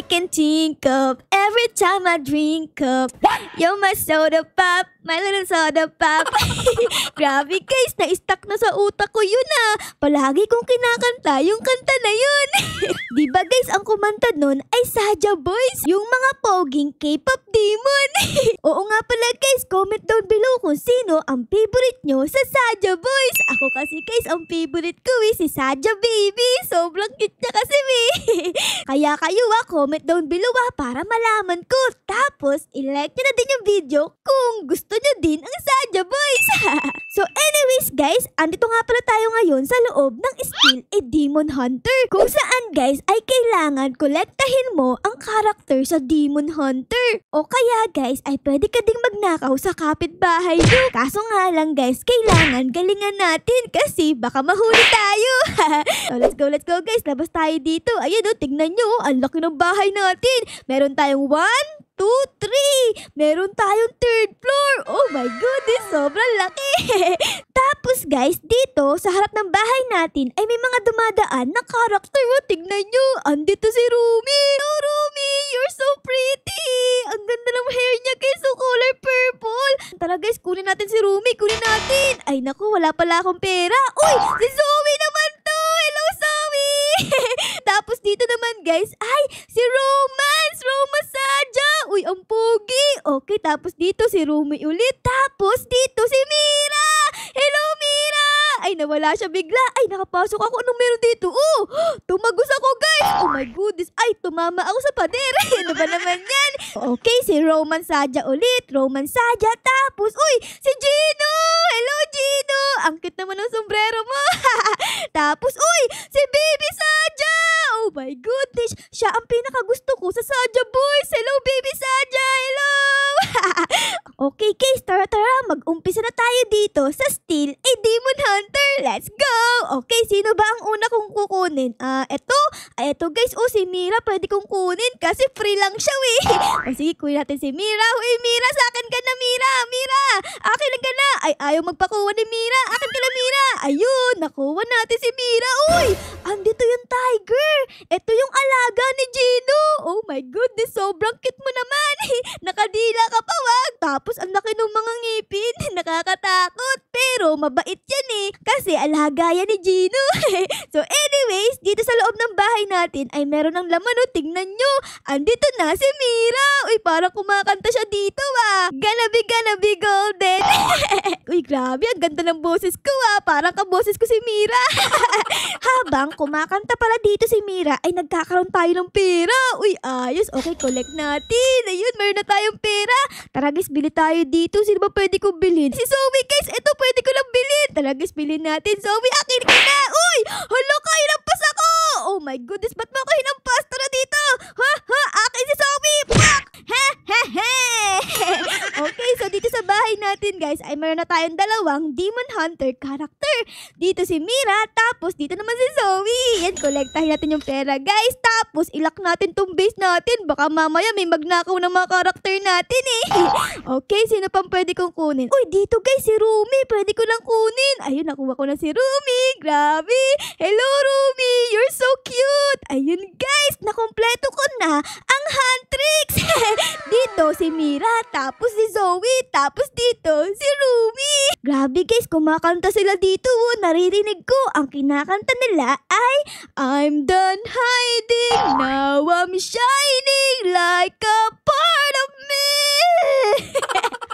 can think of every time I drink up. You're my soda pop, my little soda pop. Grabe guys, na-stuck na sa utak ko yun ah. Palagi kong kinakanta yung kanta na yun. Diba guys, ang kumanta nun ay Saja Boys, yung mga poging K-pop demon. Oo nga pala guys, comment down below kung sino ang favorite nyo sa Saja Boys. Ako kasi guys, ang favorite ko si Saja Baby. Sobrang cute niya kasi Kaya kayo comment down below para malaman ko. Tapos, i-like nyo na din yung video kung gusto nyo din ang Saja Boys. So anyways guys, andito nga pala tayo ngayon sa loob ng Still a Demon Hunter. Kung saan guys ay kailangan kolektahin mo ang karakter sa Demon Hunter. O kaya guys ay pwede ka ding magnakaw sa kapitbahay nyo. Kaso nga lang guys, kailangan galingan natin kasi baka mahuli tayo. So let's go guys, labas tayo dito. Ayan tignan nyo, ang laki ng bahay natin. Meron tayong 1, 2, 3. Meron tayong 3rd floor. Oh my goodness, sobrang laki. Tapos guys, dito sa harap ng bahay natin ay may mga dumadaan na karakter. Tignan nyo, andito si Rumi. Oh Rumi, you're so pretty. Ang ganda ng hair niya guys, so color purple. Tara guys, kunin natin si Rumi, kunin natin. Ay naku, wala pala akong pera. Uy, si Zoe naman to. Hello Zoe. Tapos dito naman guys, ay si Romance Saja. Uy, ang pogi. Okay, tapos dito si Rumi ulit. Tapos dito si Mira. Hello, Mira. Ay, nawala siya bigla. Ay, nakapasok ako. Anong meron dito? Oh, tumagos ako, guys. Oh my goodness. Ay, tumama ako sa pader. Ano ba naman yan? Okay, si Roman Saja ulit. Roman Saja. Tapos, uy, si Gino. Hello, Gino. Ang cute naman ng sombrero mo. Tapos, uy, si Baby Saja. Oh my goodness. Siya ang pinakagusto ko sa Saja Boys. Hello, Baby Saja. Hello. Okay, guys, tara, mag-umpisa na tayo dito sa Still a Demon Hunter. Let's go! Okay, sino ba ang una kong kukunin? Eto guys, si Mira pwede kong kunin kasi free lang siya sige, kunin natin si Mira. Uy, Mira, sa akin ka na, Mira. Mira, akin lang ka na. Ay, ayaw magpakuha ni Mira. Akin ka na, Mira. Ayun, nakuha natin si Mira. Uy, andito yung tiger. Ito yung alaga ni Gino. Oh my goodness, sobrang cute mo naman. Nakadila ka pa, wag. Tapos ang laki ng mga ngipin. Nakakatakot. Pero mabait yan kasi alaga yan ni Gino. So anyways, dito sa loob ng bahay natin ay meron ng laman. Tingnan nyo. Andito na si Mira. Uy, parang kumakanta siya dito Gonna be golden. Uy, grabe. Ang ganda ng boses ko Parang kaboses ko si Mira. Habang kumakanta pala dito si Mira ay nagkakaroon tayo ng pera. Uy, ayos. Okay, collect natin. Ayun, meron na tayong pera. Tara guys, bili tayo dito. Sino ba pwede kong bilhin? Si Zoe guys, ito pwede ko lang bilhin. Tara guys, bilhin natin. Zoe, akin ka na. Uy, hala ka, hinampas ako. Oh my goodness, ba't mo ako hinampas? Tara dito. Akin si Zoe. Pak! Okay, so dito sa bahay natin guys ay meron na tayong dalawang Demon Hunter character. Dito si Mira, tapos dito naman si Zoe. Yan, kolektahin natin yung pera guys. Tapos ilock natin tong base natin. Baka mamaya may magnakaw ng mga karakter natin Okay, sino pang pwede kong kunin? Uy, dito guys si Rumi. Pwede ko lang kunin. Ayun, nakuha ko na si Rumi. Grabe. Hello Rumi, you're so cute. Ayun guys, nakompleto ko na ang Huntrix. Dito si Mira, tapos si Zoe, tapos dito si Rumi. Grabe guys, kumakanta sila dito. Naririnig ko, ang kinakanta nila ay I'm done hiding, now I'm shining like a part of me.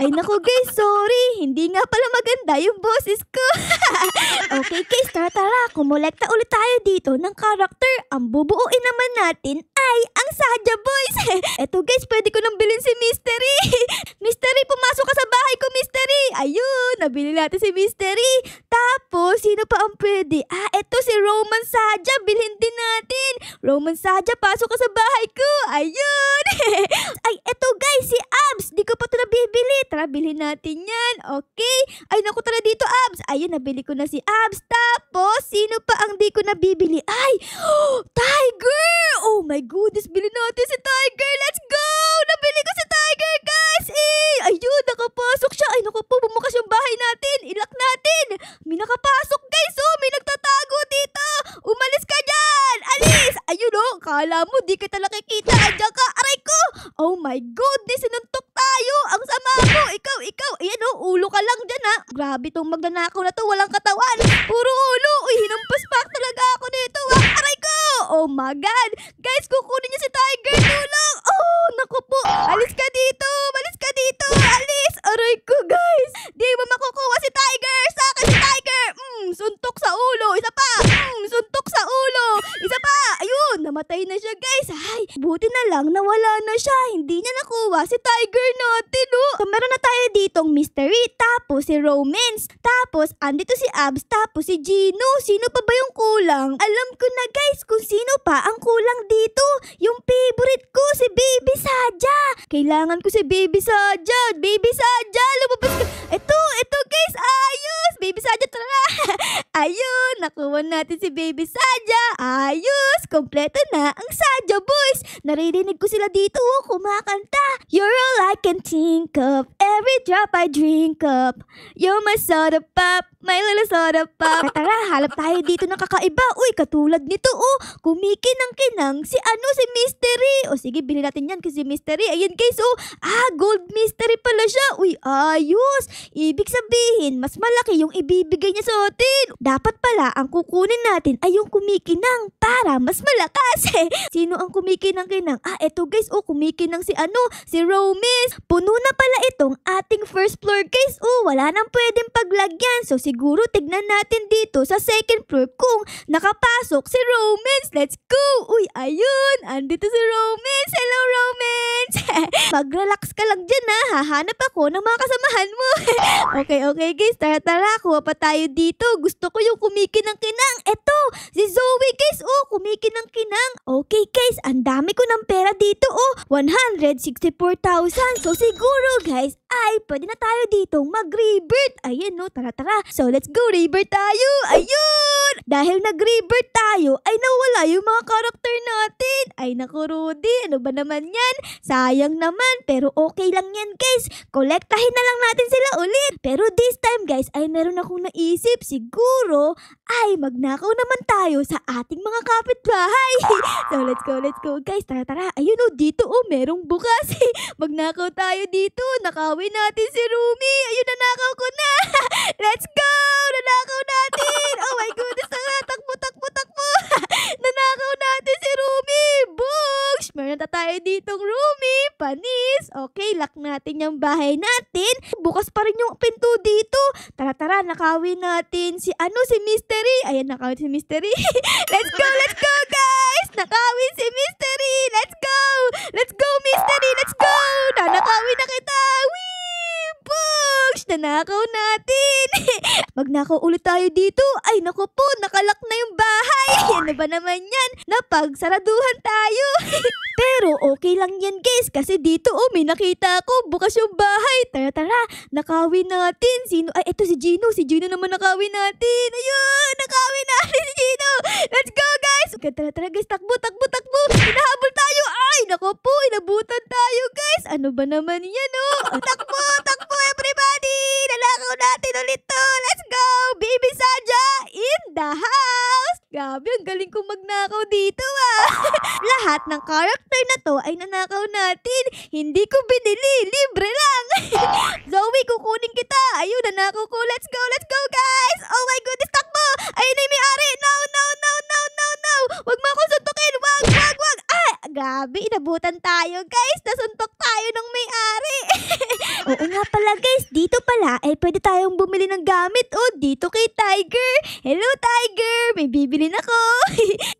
Ay naku guys, sorry. Hindi nga pala maganda yung boses ko. Okay guys, tara. Kumolekta ulit tayo dito ng karakter. Ang bubuuin naman natin ay ang Saja Boys. Eto guys, pwede ko nang bilhin si Mystery. Mystery, pumasok ka sa bahay ko, Mystery. Ayun, nabili natin si Mystery. Tapos, sino pa ang pwede? Eto si Roman Saja. Bilhin din natin. Roman Saja, pasok ka sa bahay ko. Ayun. Ay, eto guys, si Abs. Di ko pa ito nabibili. Tara, bilhin natin yan. Okay. Ay, naku, tara dito, Abs. Ayun, nabili ko na si Abs. Tapos, sino pa ang di ko nabibili? Ay, Tiger! Oh my goodness, bilhin natin si Tiger. Let's go! Nabili ko si Tiger, guys. Ayun, nakapasok siya. Ay, naku po, bumukas yung bahay natin. Ilak natin. May nakapasok, guys. May nagtatago dito. Umalis ka dyan. Alis. Ayun, kala mo, di kita laki nakikita. Andiyan ka, aray ko! Oh my goodness, sinuntok tayo. Ang sama mo. Ikaw. Ayan oh, ulo ka lang dyan ha. Grabe tong magnanakaw na to, walang katawan. Puro ulo. Uy, hinampas pa talaga ako dito. Aray ko! Oh my God. Guys, kukunin niya si Tiger. Tulong! Oh, naku po. Alis ka dito. Alis. Aray ko, guys. Di mo makukuha si Tiger. Sa akin si Tiger. Suntok sa ulo. Isa pa. Suntok sa ulo. Isa pa. Ayun, namatay na siya, guys. Ay, buti na lang nawala na siya. Hindi niya nakuha si Tiger natin, oh. So, meron na tayo ditong Mystery, tapos si Romance, tapos andito si Abs, tapos si Gino. Sino pa ba yung kulang? Alam ko na, guys, kung sino pa ang kulang dito. Yung favorite ko, si Baby Saja. Kailangan ko si Baby Saja. Baby Saja, lumabas ka. Ito, guys, ayos. Baby Saja, tara. Ayun, nakuha natin si Baby Saja. Ayos, kompleto na ang Saja Boys. Naririnig ko sila dito, oh, kumakanta. You're all I can think of, every drop I drink up. You're my soda pop, my little soda pop. Tara, halap tayo dito ng kakaiba. Uy, katulad nito, oh, kumikinang-kinang si Mystery. O sige, bilhin natin yan kasi Mystery. Ayan, guys, oh, gold mystery pala siya. Uy, ayos. Ibig sabihin, mas malaki yung ibibigay niya sa atin. Dapat pala, ang kukunin natin ay yung kumikinang para mas malakas. Sino ang kumikinang-kinang? Eto, guys, oh, kumikinang si Romance. Puno na pala itong ating first floor, guys. Oh, wala nang pwedeng paglagyan. So, siguro tignan natin dito sa second floor kung nakapasok si Romance. Let's go! Uy, ayun! Andito si Romance. Hello, Romance! Mag-relax ka lang dyan, ha. Hahanap ako ng mga kasamahan mo. Okay, guys. Tara, kuha pa tayo dito. Gusto ko yung kumikinang-kinang. Eto, si Zoe, guys. Oh, kumikinang-kinang. Okay, guys. Ang dami ko ng pera dito, oh. 164,000. So, siguro, guys, ay pwede na tayo ditong mag-rebirth. Ayan, no. Tara. So, let's go. Rebirth tayo. Ayun! Dahil nag-rebirth tayo, ay nawala yung mga karakter natin. Ay, naku, Rudy. Ano ba naman yan? Sayang naman. Pero okay lang yan, guys. Kolektahin na lang natin sila ulit. Pero this time, guys, ay meron akong naisip. Siguro, ay magnakaw naman tayo sa ating mga kapitbahay. So, let's go, guys. Tara. Ayun, oh, dito, oh, merong bukas. Magnakaw tayo dito. Nakawin natin si Rumi. Ayun, nanakaw ko na. Let's go! Nanakaw natin! Oh my goodness, takbo! Nanakaw natin si Rumi! Boosh! Meron na tayo ditong Rumi, panis. Okay, lock natin yung bahay natin. Bukas pa rin yung pinto dito. Tara, nakawin natin si Mystery. Ayan, nakawin si Mystery. Let's go, guys! Nakawin si Mystery! Let's go, Mystery! Let's go! Nanakawin na kita! Wee! Boosh! Nanakaw natin! Magnakaw ulit tayo dito. Ay, naku po, nakalak na yung bahay. Ano ba naman yan? Napagsaraduhan tayo. Pero okay lang yan, guys. Kasi dito, oh, may nakita ako. Bukas yung bahay. Tara. Nakawin natin. Sino? Ay, eto si Gino. Si Gino naman nakawin natin. Ayun, nakawin natin si Gino. Let's go, guys. Tara, guys. Takbo. Hinahabol tayo. Ay, naku po, inabutan tayo, guys. Ano ba naman yan, oh? Takbo, everybody. Nalakaw natin ulit to. Let's go. Baby Saja in the house. Grabe, ang galing kong magnakaw dito, ah. Lahat ng character na to ay nanakaw natin. Hindi ko binili. Libre lang. Zoe, kukunin kita. Ayun, nanakaw ko. Let's go, guys. Oh my goodness, takbo. Ayun na yung may-ari. No. Wag mo akong suntukin. Wag. Grabe, inabutan tayo, guys. Nasuntok tayo ng may-ari. Oo nga pala, guys. Dito pala ay pwede tayong bumili ng gamit. Oh, dito kay Tiger. Hello, Tiger. May bibilin ako.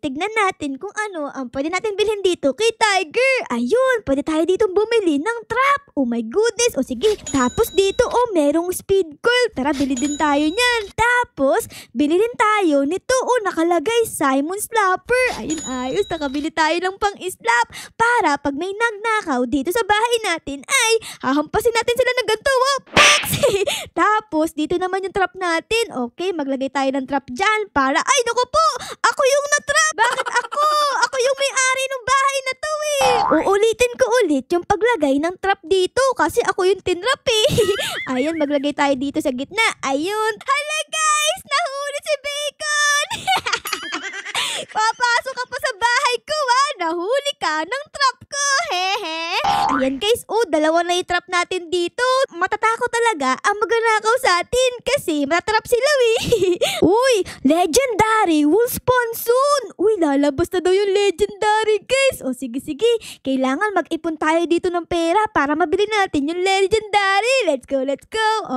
Tignan natin kung ano ang pwede natin bilhin dito kay Tiger. Ayun, pwede tayo dito bumili ng trap. Oh my goodness. O sige, tapos dito, oh, merong speed coil. Tara, bili din tayo niyan. Tapos, bili din tayo nito. Oh, nakalagay Simon Slapper. Ayun, ayos. Nakabili tayo ng pang-slap para pag may nagnakaw dito sa bahay natin ay hahampasin natin sila ng ganito. Tapos, dito naman yung trap natin. Okay, maglagay tayo ng trap dyan para, ay, naku po! Ako yung na-trap! Bakit ako? Ako yung may-ari ng bahay na to, eh! Uulitin ko ulit yung paglagay ng trap dito kasi ako yung tinrap, eh. Ayun, maglagay tayo dito sa gitna. Ayun. Hala, guys! Nahuli si Bacon! Papasok ka pa sa bahay ko, ha? Nahuli ka ng trap ko, hehe. Ayan guys, dalawa na yung trap natin dito. Matatakot talaga ang magnanakaw sa atin kasi matatrap sila, Uy, legendary will spawn soon. Uy, lalabas na daw yung legendary, guys. Sige. Kailangan mag-ipon tayo dito ng pera para mabili natin yung legendary. Let's go.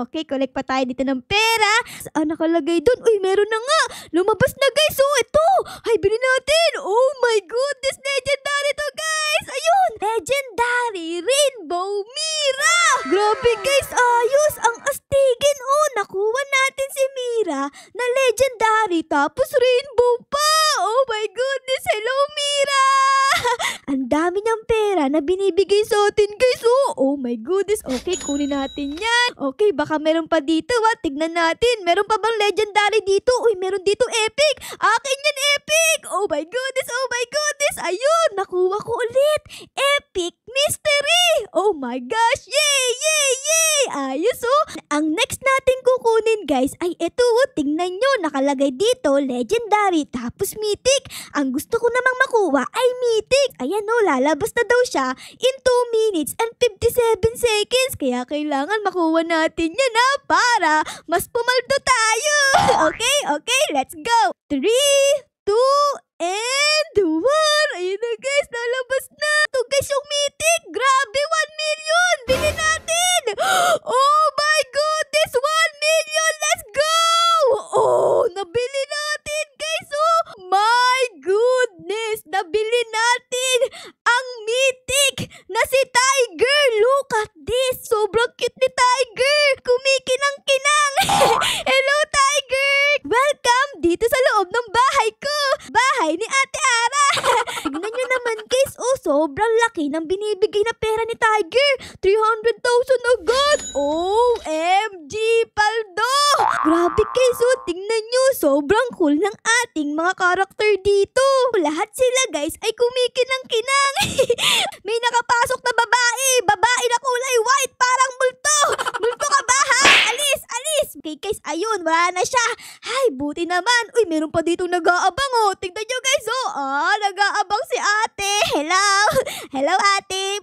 Okay, collect pa tayo dito ng pera. Saan nakalagay dun? Uy, meron na nga. Lumabas na, guys. Ito. Ay, bili natin. Oh my goodness, legendary to, guys. Ayun, legendary Rainbow Mira. Grabe, guys. Ayos. Ang astigin. Nakuha natin si Mira na legendary tapos rainbow pa. Oh my goodness. Hello, Mira. Ang dami niyang pera na binibigay sa atin, guys. Oh my goodness. Okay, kunin natin yan. Okay, baka meron pa dito, Tignan natin. Meron pa bang legendary dito? Uy, meron dito epic. Akin yan, epic. Oh my goodness. Ayun, nakuha ko ulit. Epic mystery. Oh my gosh. Yay. Ayos, Ang next natin kukunin, guys, ay ito, tingnan nyo. Nakalagay dito, legendary, tapos mythic. Ang gusto ko namang makuha ay mythic. Ayan, lalabas na daw siya in 2 minutes and 57 seconds. Kaya kailangan makuha natin yan, para mas pumaldo tayo. Okay, let's go. 3, 2, and 1. Ayun na, guys, lalabas na. Ito, guys, yung mythic. Grabe, 1 million. Bili natin. Oh my goodness, 1 million. Let's go. Nabili natin, guys. My goodness, nabili natin ang mythic na si Tiger. Look at this. Sobrang cute ni Tiger. Kumikinang-kinang. Hello, Tiger. Welcome dito sa loob ng bahay ko. Bahay ni Ate Ara. Tignan nyo naman, guys. Sobrang laki ng binibigay na pera ni Tiger. 300,000 agad. OMG, paldo. Grabe, guys. Tingnan nyo. Sobrang cool ng ating mga karakter dito. Lahat sila, guys, ay kumikinang-kinang. May nakapasok na babae. Babae na kulay white. Parang multo. Multo ka ba, ha? Alis. Okay, guys. Ayun, wala na siya. Ay, buti naman. Uy, meron pa ditong nag-aabang, Tingnan nyo, guys, nag-aabang si ate. Hello, ate.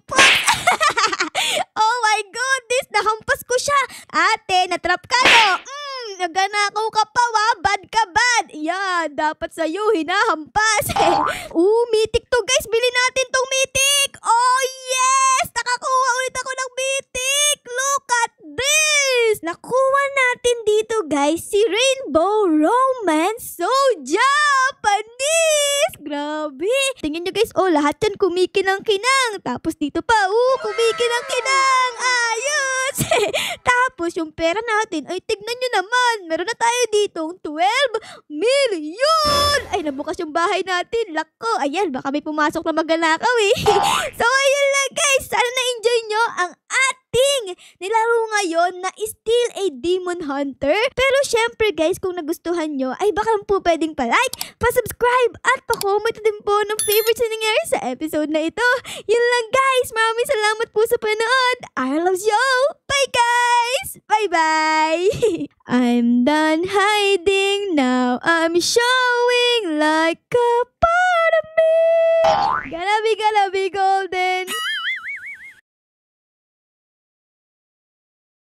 Oh my goodness, nahampas ko siya. Ate, natrap ka, naganakaw ka pa, bad ka. Yan, dapat sa'yo hinahampas. Mythic to, guys. Bili natin tong mythic. Oh yes, nakakuha ulit ako ng mythic. Look at this. Nakuha natin dito, guys, si Rainbow Romance. So Japanese. Grabe. Tingnan nyo, guys, lahat yan kumikinang-kinang. Tapos dito pa, kumikinang-kinang. Ayos. Tapos yung pera natin, ay tignan nyo naman. Meron na tayo ditong 12 million. Ay, nabukas yung bahay natin. Lako. Ayan, baka may pumasok na magnanakaw, So, ayun lang, guys. Sana na-enjoy nyo ang ating nilaro ngayon na Still a Demon Hunter. Pero syempre, guys, kung nagustuhan nyo, ay baka po pwedeng pa-like, pa-subscribe, at pa-comment din po ng favorites na nangyari sa episode na ito. Yun lang, guys. Maraming salamat po sa panood. I love you. Bye, guys. Bye-bye. I'm done hiding now. I'm showing like a part of me. Gonna be golden.